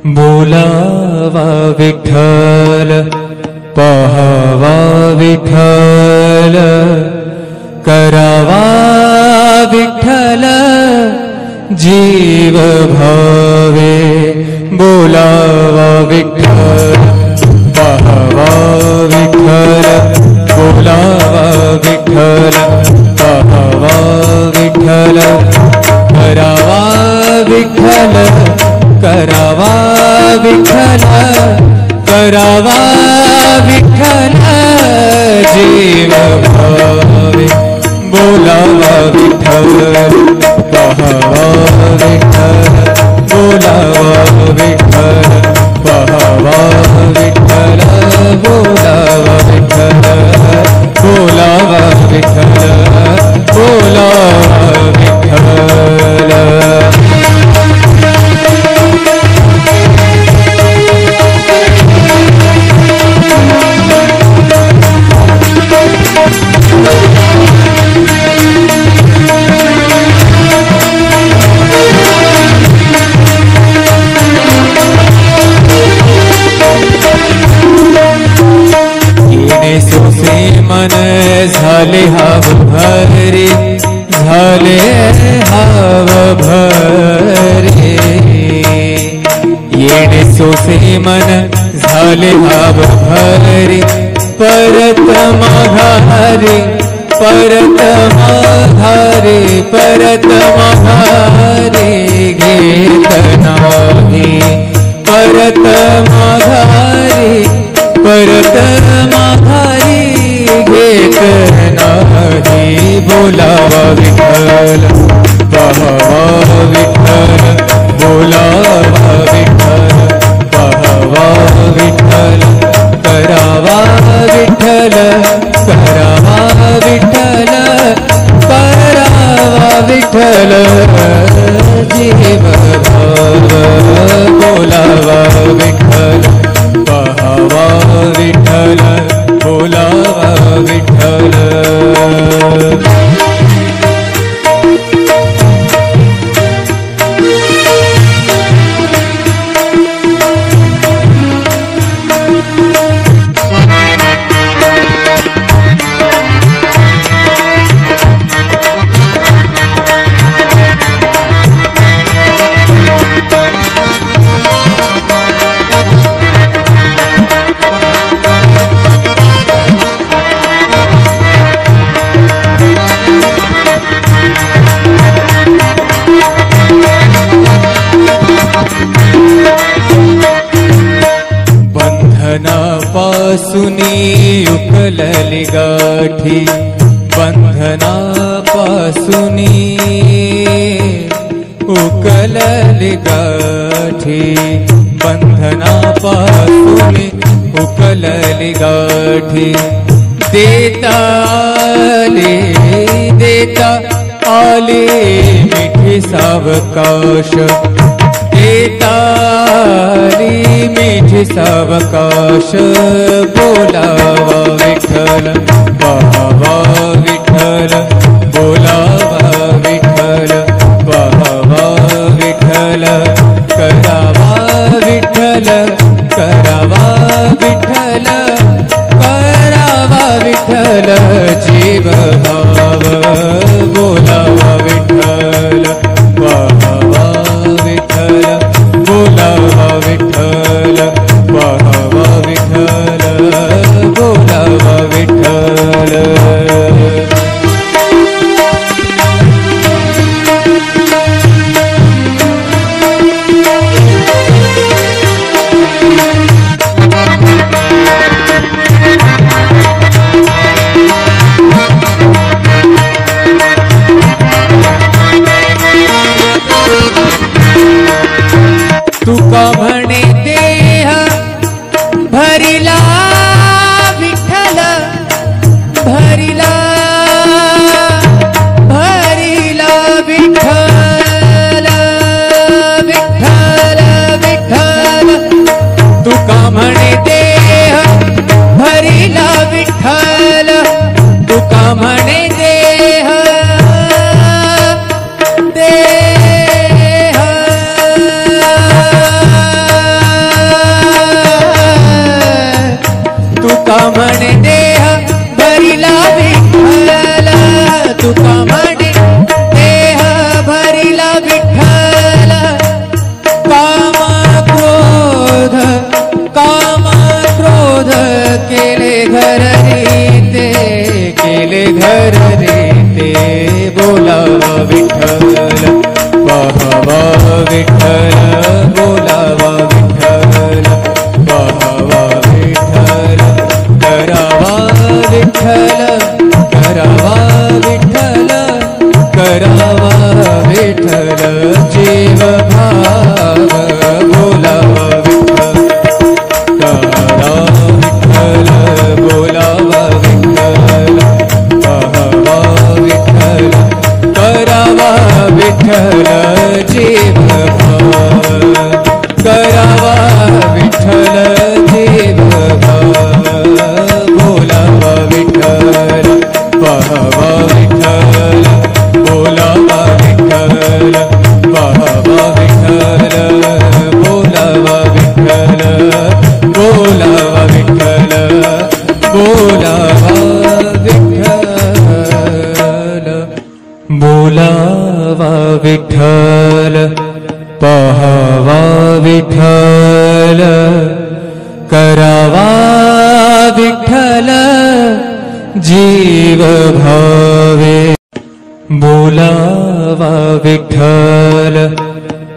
बोलावा विठ्ठल पहावा विठ्ठल करावा विठ्ठल जीव भावे बोलावा विठ्ठल पहावा विठ्ठल बोलावा विठ्ठल पहावा विठ्ठल करावा विठ्ठल करावा विठ्ठल करावा विठ्ठल जीव भावे बोलावा विठ्ठल पहावा विठ्ठल बोलावा विठ्ठल पहावा विठ्ठल बोलावा विठ्ठल बोलावा विठ्ठल बोलावा विठ्ठल। सोसे मन झाले हाव भरे झाले हाव भरे येणे सोसे मन झाले हाव भरे परत माघारे परत माघारे परत माघारे घेत नाही परत माघारे परत माघारी घेत नाही बोलावा विठ्ठल पहावा विठ्ठल बोलावा विठ्ठल पहावा विठ्ठल करावा विठ्ठल करावा विठ्ठल करावा विठ्ठल जीव भाव बोलावा विठ्ठल पहावा विठ्ठल बोलावा विठ्ठल। बंधनापासुनी उकलली गाठी बंधनापासुनी उकलली गाठी बंधनापासुनी उकलली गाठी देता आले मिठी सावकाश देताली मिठी सावकाश बोलावा विठ्ठल पहावा विठ्ठल बोलावा विठ्ठल पहावा विठ्ठल करावा विठ्ठल करावा विठ्ठल करावा विठ्ठल जीव भाव बोलावा विठ्ठल पहावा विठ्ठल बोलावा विठ्ठल पहावा विठ्ठल बोलावा विठ्ठल। तुका म्हणे देह भरिला विठ्ठल भरिला भरिला विठ्ठल विठ्ठल विठ्ठल तुका म्हणे देह भरिला विठ्ठल तुका म्हणे देह देह तुका म्हणे देह भरिला विठ्ठल काम क्रोध केले घर रीते बोलावा विठ्ठल पाहावा विठ्ठल बोलावा विठ्ठल पाहावा विठ्ठल करावा विठ्ठल करावा विठ्ठल करावा विठ्ठल जीव भाव बोलावा विठ्ठल करा विठ्ठल बोलावा विठ्ठल पाहावा विठ्ठल करावा विठ्ठल जीव भाव करावा विठ्ठल जीव भाव बोलावा विठ्ठल पाहावा विठ्ठल बोलावा विठ्ठल पाहावा विठ्ठल बोलावा विठ्ठल बोलावा विठ्ठल बोलावा विठ्ठल बोलावा विठ्ठल पाहावा विठ्ठल करावा विठ्ठल जीव भावे बोलावा विठ्ठल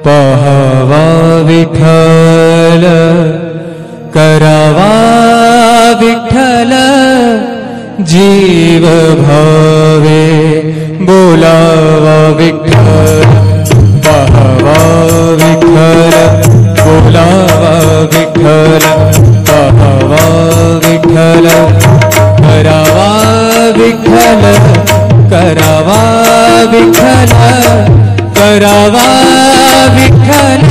पाहावा विठ्ठल करावा विठ्ठल जीव भावे बोलावा विठ्ठल पाहावा विठ्ठल बोलावा विठ्ठल पाहावा विठ्ठल करावा विठ्ठल करावा विठ्ठल करावा विठ्ठल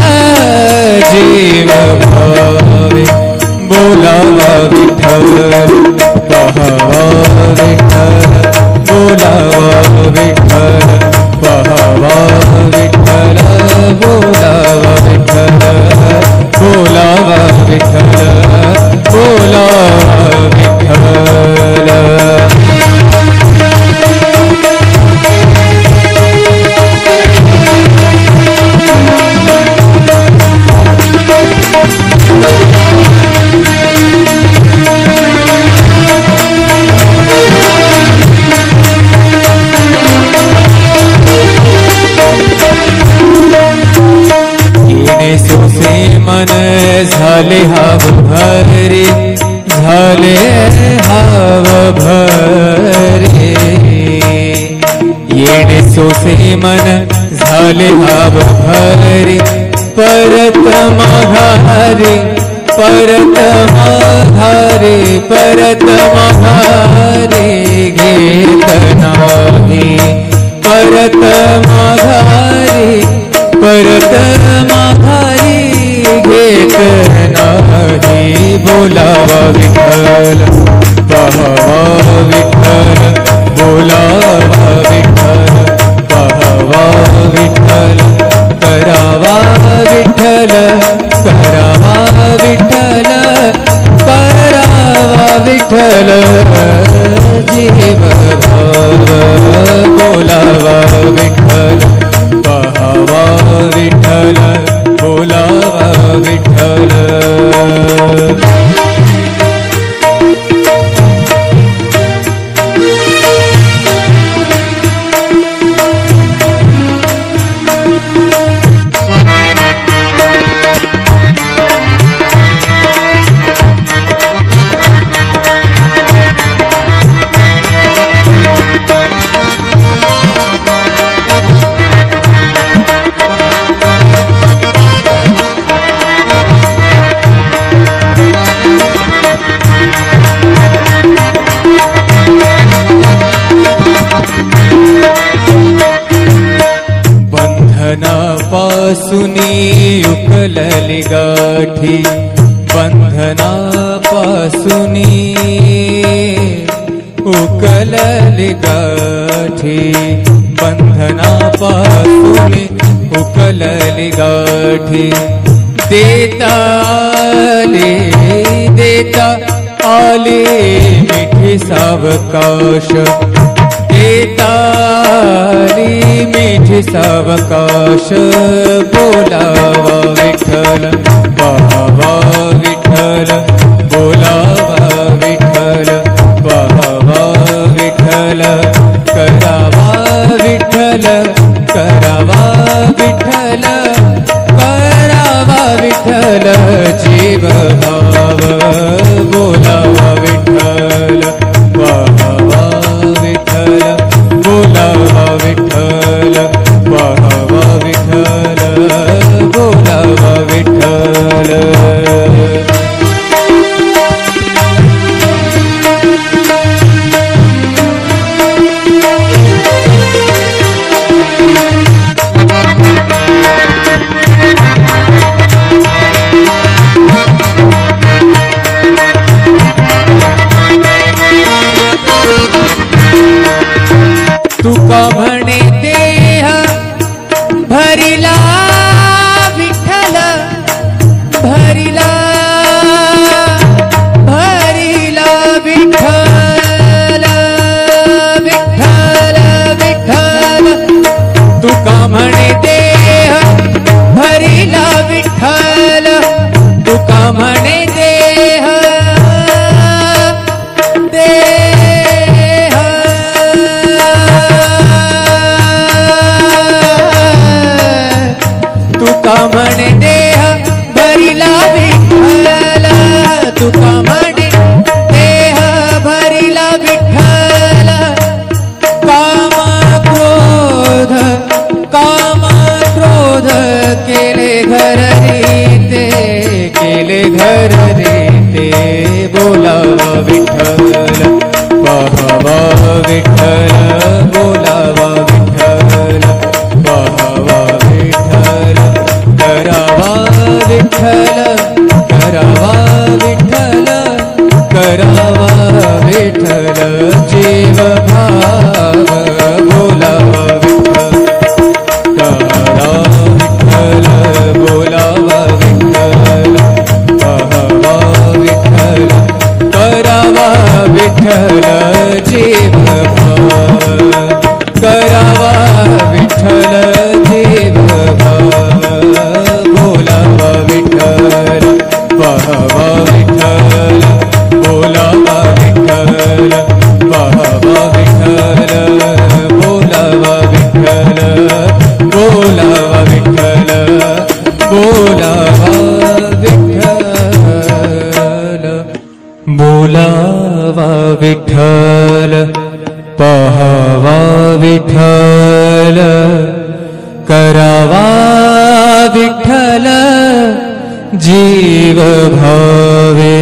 जीव भावे बोलावा विठ्ठल पाहावा विठ्ठल बोलावा विठ्ठल पाहावा विठ्ठल बोलावा विठ्ठल बोलावा विठ्ठल बोलावा विठ्ठल मन झाले हाव भरे झाले हाव भरे येणे सोसे मन झाले हाव भरे परत माघारे परत माघारे परत माघारे घेत नाही परत माघारे परत माघारी घेत नाही बोलावा विठ्ठल पाहावा विठ्ठल बोलावा विठ्ठल पाहावा विठ्ठल करावा विठ्ठल करावा विठ्ठल करावा विठ्ठल जीव भाव बोलावा विठ्ठल पाहावा विठ्ठल बोलावा विठ्ठल बंधनापासूनी उकलली गाठी बंधनापासूनी उकलली गाठी बंधनापासूनी उकलली गाठी देता आले मिठी सावकाश देताली मीठी सावकाश बोलावा विठ्ठल पाहावा विठ्ठल बोलावा विठ्ठल पाहावा विठ्ठल करावा विठ्ठल करावा विठ्ठल करावा विठ्ठल जीव भाव बोलावा विठ्ठल पाहावा विठ्ठल बोलावा विठ्ठल पाहावा विठ्ठल बोलावा विठ्ठल तुका म्हणे देह भरिला विठ्ठल भरिला भरिला विठ्ठल विठ्ठल विठ्ठल तुका म्हणे देह भरिला विठ्ठल तुका म्हणे देह तुका म्हणे देह भरिला विठ्ठल तुका म्हणे देह भरिला विठ्ठल काम क्रोध केले घर रीते केले घर रीते बोलावा विठ्ठल पाहावा विठ्ठल बोलावा विठ्ठल पाहावा विठ्ठल करावा विठ्ठल करावा विठ्ठल करावा विठ्ठल जीव भाव बोलावा विठ्ठल करावा विठ्ठल बोलावा विठ्ठल पाहावा विठ्ठल करावा विठ्ठल जीव भाव करावा विठ्ठल जीव भाव बोलावा विठ्ठल पाहावा विठ्ठल बोलावा विठ्ठल पाहावा विठ्ठल बोलावा विठ्ठल बोलावा विठ्ठल बोलावा विठ्ठल बोलावा विठ्ठल पाहावा विठ्ठल करावा विठ्ठल जीव भावे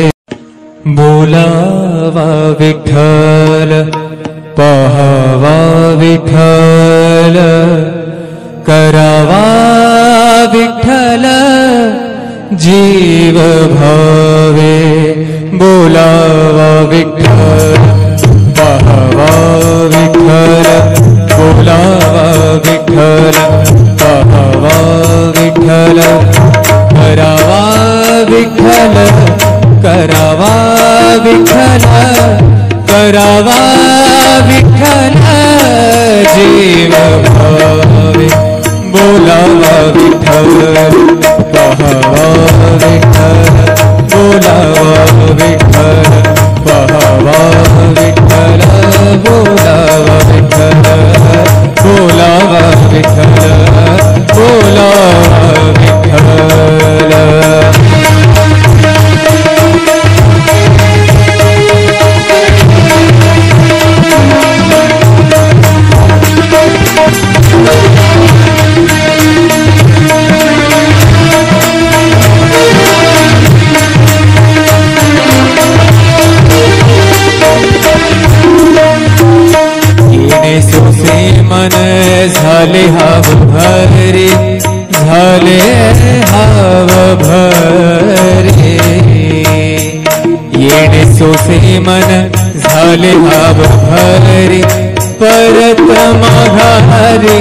बोलावा विठ्ठल पाहावा विठ्ठल करावा विठ्ठल जीव भावे बोलावा विठ्ठल पाहावा विठ्ठल बोलावा विठ्ठल पाहावा विठ्ठल करावा विठ्ठल करावा विठ्ठल करावा विठ्ठल जीव भावे बोलावा विठ्ठल पाहावा विठ्ठल बोलावा विठ्ठल पाहावा विठ्ठल बोलावा विठ्ठल बोलावा विठ्ठल बोलावा विठ्ठल मन झाले हाव भरे झाले हाव भरे येणे सोसे मन झाले हाव भरे परत माघारे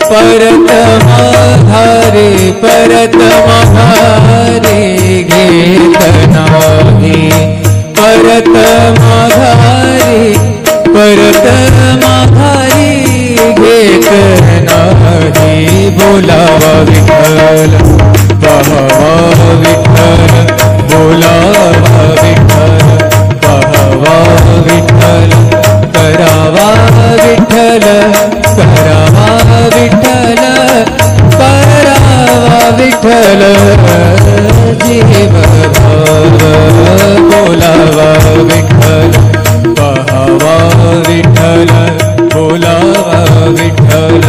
परत माघारे परत माघारे घेत नाही परत माघारे परत माघारे एक नाही बोलावा विठ्ठल पाहावा विठ्ठल बोलावा विठ्ठल पाहावा विठ्ठल करावा विठ्ठल करावा विठ्ठल करावा विठ्ठल जीव भाव बोलावा विठ्ठल पाहावा विठ्ठल बोलावा विठ्ठल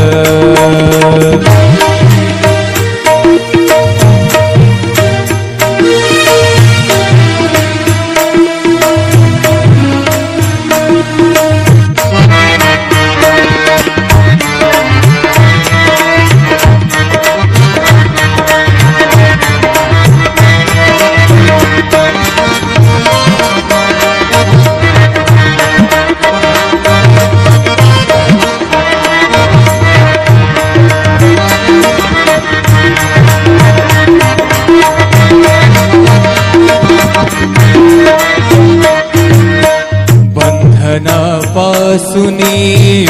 बंधनापासुनी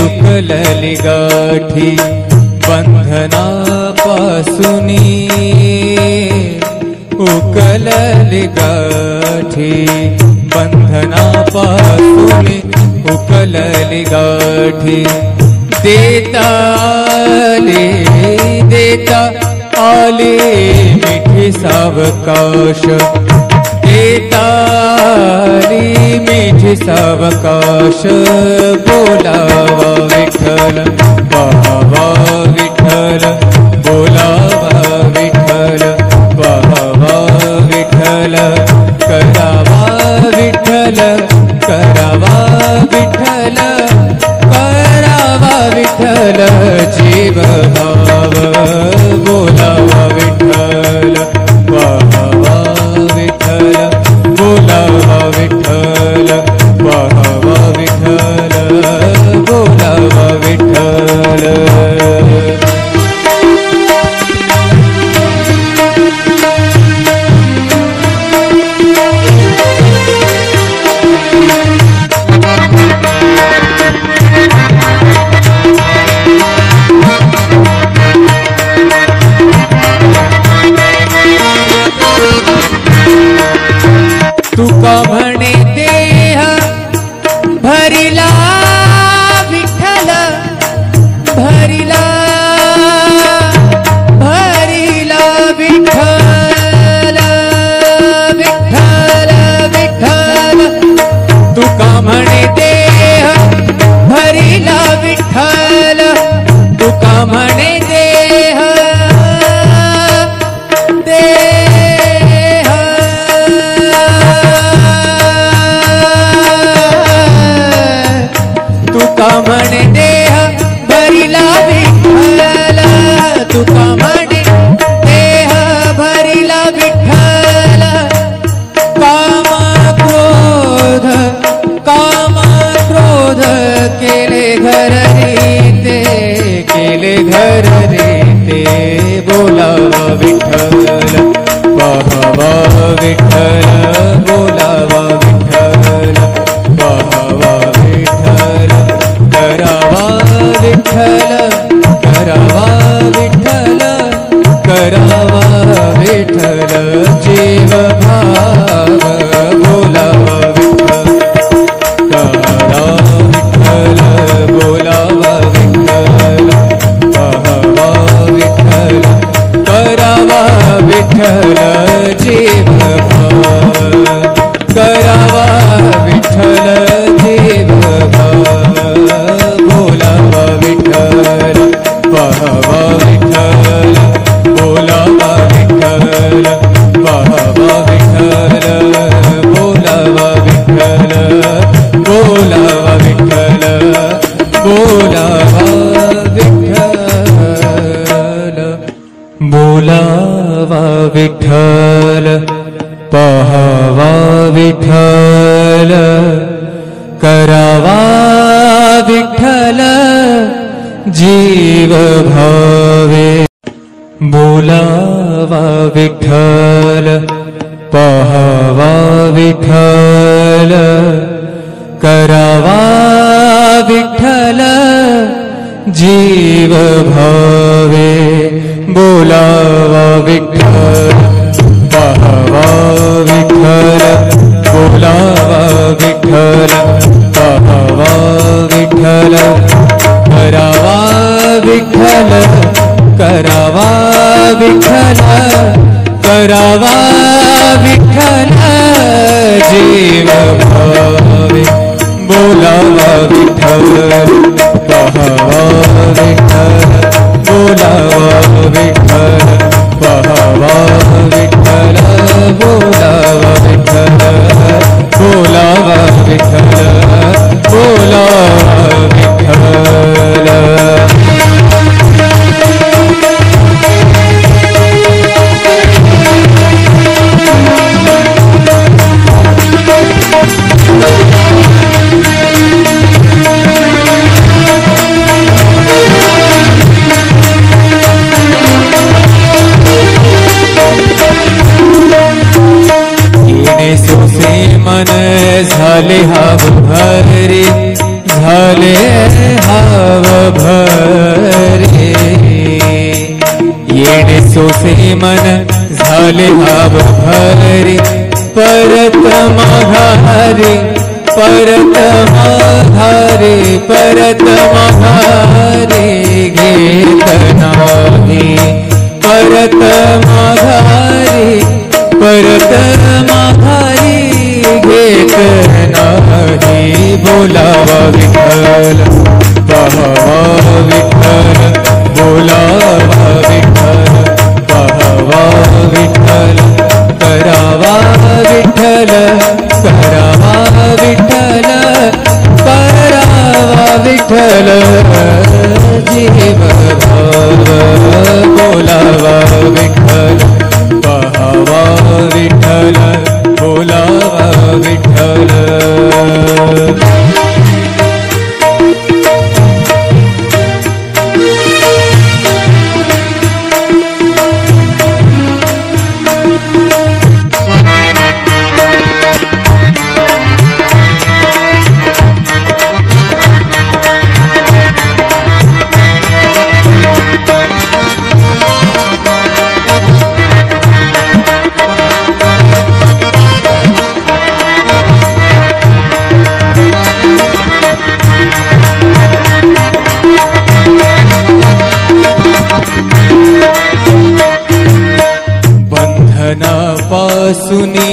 उकलली गाठी बंधनापासुनी उकलली गाठी बंधनापासुनी उकलली गाठी देता आले मिठी सावकाश देता आली मिठी सावकाश बोलावा विठ्ठल पाहावा विठ्ठल बोलावा विठ्ठल पाहावा विठ्ठल करावा विठ्ठल करावा विठ्ठल करावा विठ्ठल जीव भाव बोलावा विठ्ठल पाहावा विठ्ठल बोलावा विठ्ठल पाहावा विठ्ठल बोलावा विठ्ठल तुका म्हणे देह भरिला विठ्ठल भरिला भरिला विठ्ठल विठ्ठल विठ्ठल तुका म्हणे देह भरिला विठ्ठल तुका म्हणे देह तुका म्हणे देह भरिला विठ्ठल तुका म्हणे देह भरिला विठ्ठल काम क्रोध केले घर रीते केले घर रीते बोलावा विठ्ठल पाहावा विठ्ठल बोलावा विठ्ठल पाहावा विठ्ठल करावा विठ्ठल करावा विठ्ठल करावा विठ्ठल जीव भाव बोलावा विठ्ठल करावा विठ्ठल बोलावा विठ्ठल पाहावा विठ्ठल करावा विठ्ठल जीव भाव करावा विठ्ठल जीव भाव बोलावा विठ्ठल पाहावा विठ्ठल बोलावा विठ्ठल पाहावा विठ्ठल बोलावा विठ्ठल बोलावा विठ्ठल बोलावा विठ्ठल बोलावा विठ्ठल पाहावा विठ्ठल करावा विठ्ठल जीव भावे बोलावा विठ्ठल पाहावा विठ्ठल करावा विठ्ठल जीव जीव भावे बोलावा विठ्ठल पाहावा विठ्ठल बोलावा विठ्ठल पाहावा विठ्ठल करावा विठ्ठल करावा विठ्ठल करावा विठ्ठल जीव भावे बोलावा विठ्ठल पाहावा विठ्ठल बोलावा विठ्ठल पाहावा विठ्ठल बोलावा विठ्ठल बोलावा विठ्ठल बोलावा विठ्ठल मन झाले हाव भरे झाले हाव भरे येणे सोसे मन झाले हाव भरे परत माघारे परत माघारे परत माघारे घेत नाही परत माघारे परत माघारी घेत नाही बोलावा विठ्ठल पाहावा विठ्ठल बोलावा विठ्ठल पाहावा विठ्ठल करावा विठ्ठल करावा विठ्ठल करावा विठ्ठल जीव भाव बोलावा विठ्ठल पाहावा विठ्ठल बोलावा विठ्ठल बंधनापासूनी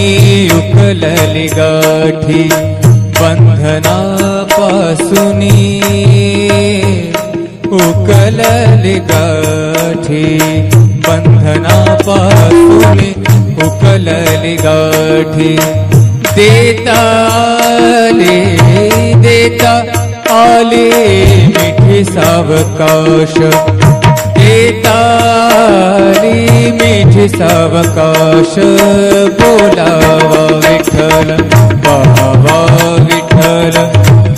उकलली गाठी बंधनापासूनी उकलली गाठी बंधनापासूनी उकलली गाठी देता आले मिठी सावकाश देताली मिठी सावकाश बोलावा विठ्ठल पाहावा विठ्ठल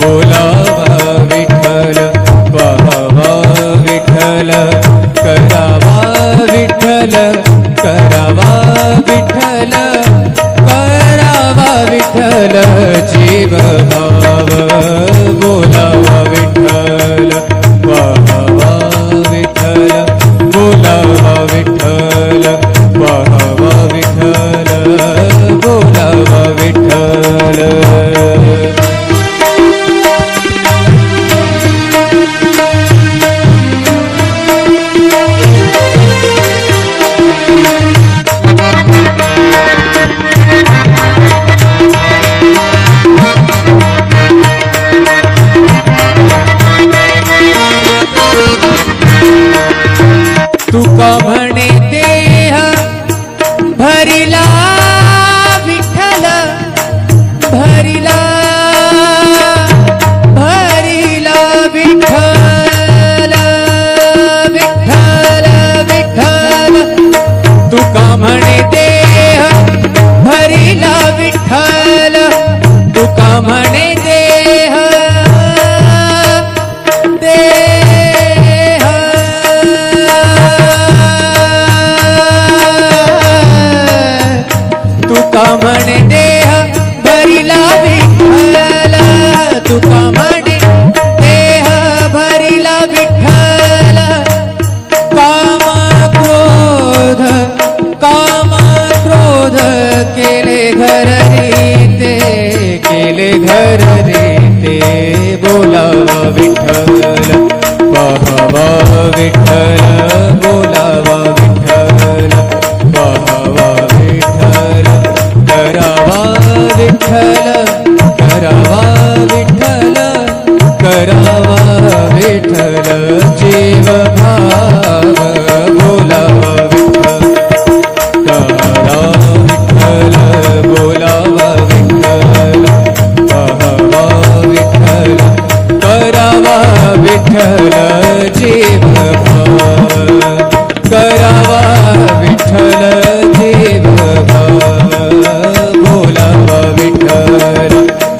बोलावा विठ्ठल पाहावा विठ्ठल करावा विठ्ठल करावा विठ्ठल करावा विठ्ठल जीव भाव बोलावा विठ्ठल पाहावा विठ्ठल बोलावा विठ्ठल पाहावा विठ्ठल बोलावा विठ्ठल तुका म्हणे देह भरिला विठ्ठल भरिला भरिला विठ्ठल विठ्ठल विठ्ठल तुका म्हणे देह भरिला विठ्ठल तुका म्हणे देह तुका म्हणे देह भरिला विठ्ठल तुका म्हणे देह भरिला विठ्ठल घर रे ते बोलावा विठ्ठल पाहावा विठ्ठल बोलावा विठ्ठल पाहावा विठ्ठल करावा विठ्ठल करावा विठ्ठल करावा विठ्ठल जीव भाव बोलावा विठ्ठल बोलावा विठ्ठल पाहावा विठ्ठल करावा विठ्ठल जीव भाव करावा विठ्ठल जीव भाव बोलावा विठ्ठल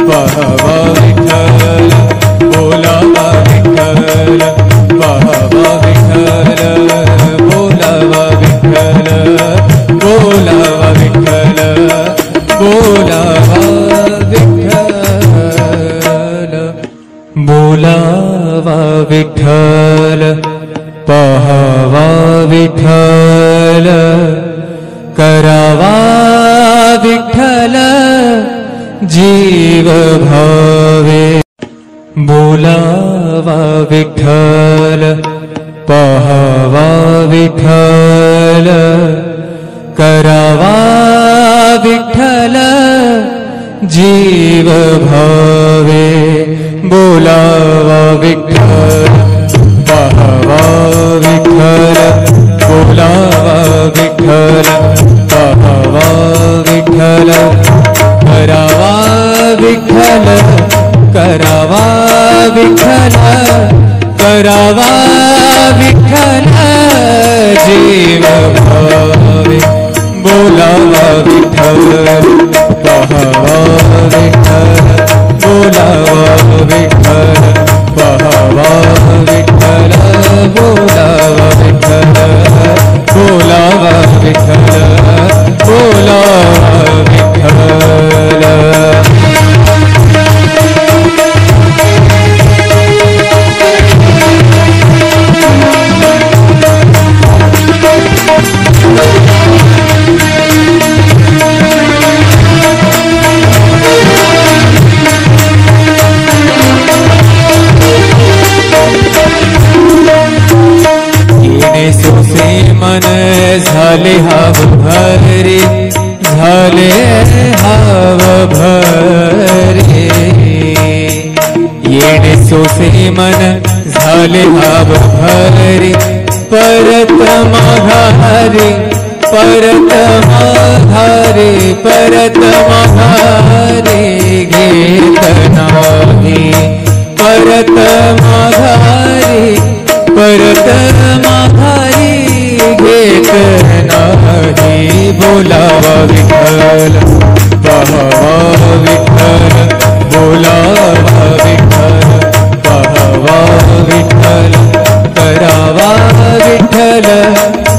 पाहावा विठ्ठल बोलावा विठ्ठल पाहावा विठ्ठल बोलावा विठ्ठल बोलावा विठ्ठल बोलावा विठ्ठल बोलावा विठ्ठल पाहावा विठ्ठल करावा विठ्ठल जीव भावे बोलावा विठ्ठल पाहावा विठ्ठल करावा विठ्ठल जीव भावे बोलावा विठ्ठल पाहावा विठ्ठल बोलावा विठ्ठल पाहावा विठ्ठल करावा विठ्ठल करावा विठ्ठल करावा विठ्ठल जीव भावे बोलावा विठ्ठल पाहावा विठ्ठल बोलावा विठ्ठल पाहावा विठ्ठल बोलावा विठ्ठल बोलावा विठ्ठल बोलावा विठ्ठल मन झाले हाव भरे झाले हाव भरे येणे सोसे मन झाले हाव भरे परत माघारे परत माघारे परत माघारे घेत नाही परत माघारे परत माघारी घेत नाही बोलावा विठ्ठल पाहावा विठ्ठल बोलावा विठ्ठल पाहावा विठ्ठल करावा विठ्ठल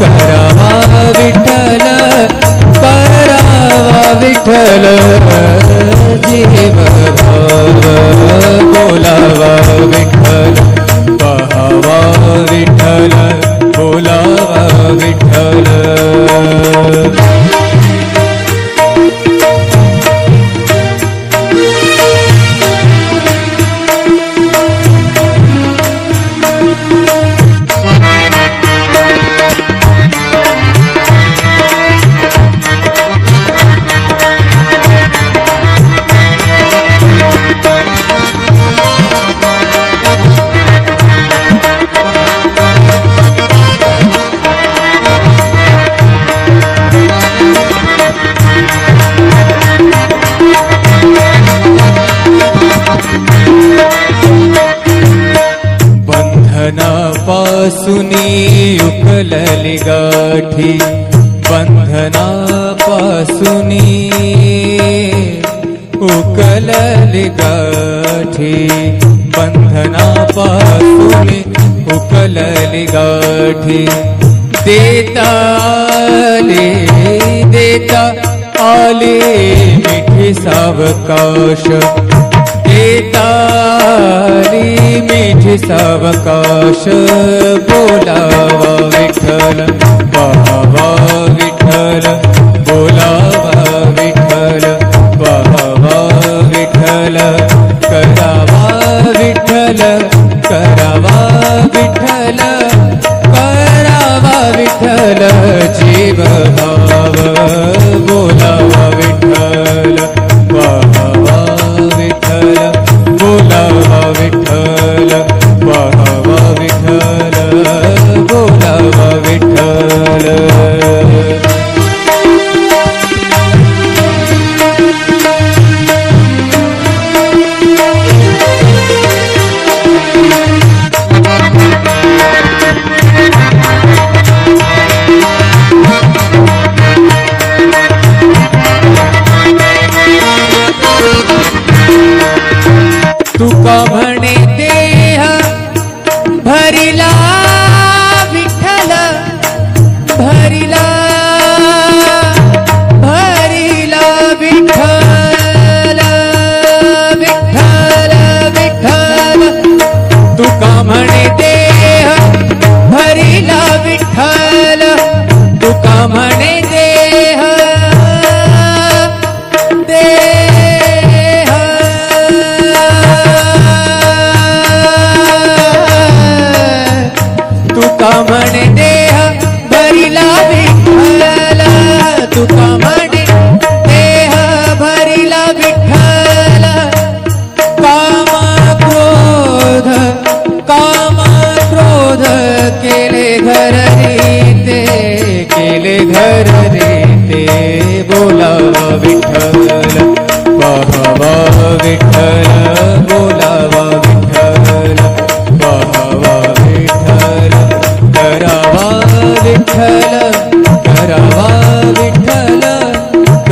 करावा विठ्ठल करावा विठ्ठल जीव भाव बोलावा विठ्ठल पाहावा विठ्ठल बोलावा विठ्ठल बंधनापासूनी उकलली गाठी बंधनापासूनी उकलली गाठी बंधनापासूनी उकलली गाठी देता आले मिठी सावकाश देताली मिठी सावकाश बोलावा विठ्ठल पाहावा विठ्ठल बोलावा विठ्ठल पाहावा विठ्ठल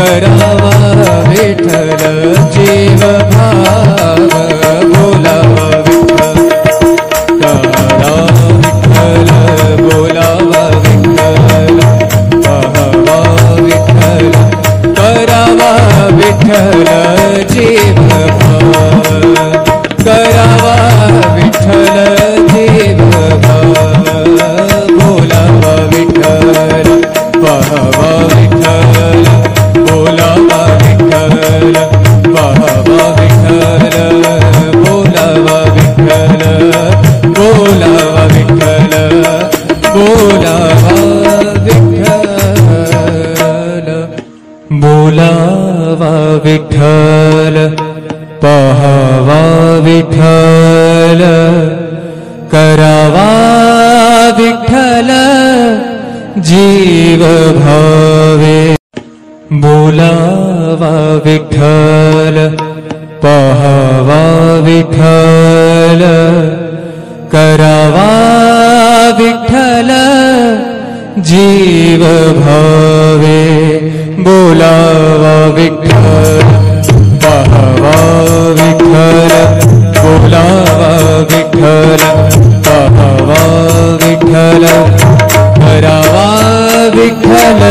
करावा विठ्ठल जीव भाव बोलावा विठ्ठल करा विठ्ठल बोलावा विठ्ठल पाहावा विठ्ठल करावा विठ्ठल जीव भाव करावा विठ्ठल जीव भाव बोलावा विठ्ठल पाहावा विठ्ठल बोलावा विठ्ठल पाहावा विठ्ठल बोलावा विठ्ठल बोलावा विठ्ठल बोलावा विठ्ठल बोलावा विठ्ठल पाहावा विठ्ठल करावा विठ्ठल जीव भावे बोलावा विठ्ठल पाहावा विठ्ठल करावा विठ्ठल जीव भावे बोलावा विठ्ठल पाहावा विठ्ठल बोलावा विठ्ठल पाहावा विठ्ठल करावा विठ्ठल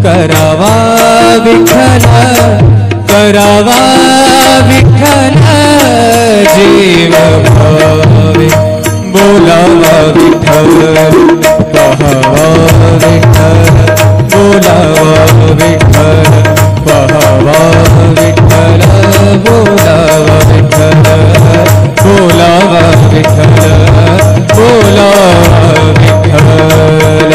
करावा विठ्ठल करावा विठ्ठल जीव भावे बोलावा विठ्ठल पाहावा विठ्ठल बोलावा विठ्ठल पाहावा विठ्ठल बोलावा विठ्ठल बोलावा विठ्ठल बोलावा विठ्ठल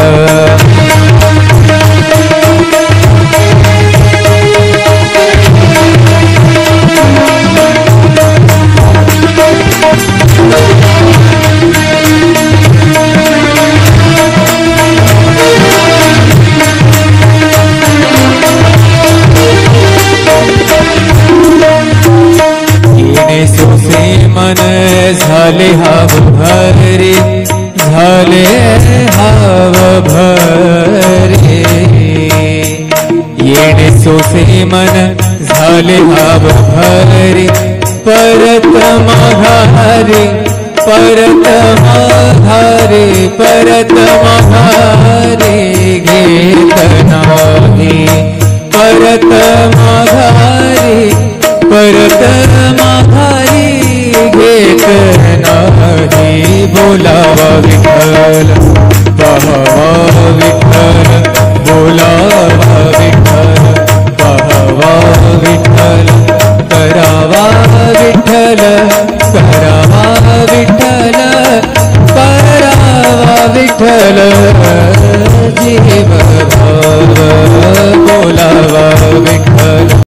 मन झाले हाव भरे झाले हाव भरे येणे सोसे मन झाले हाव भरे परत माघारे परत माघारे परत माघारे घेत नाही परत माघारे परत माघारी घेत नाही बोलावा विठ्ठल पाहावा विठ्ठल बोलावा विठ्ठल पाहावा विठ्ठल करावा विठ्ठल करावा विठ्ठल करावा विठ्ठल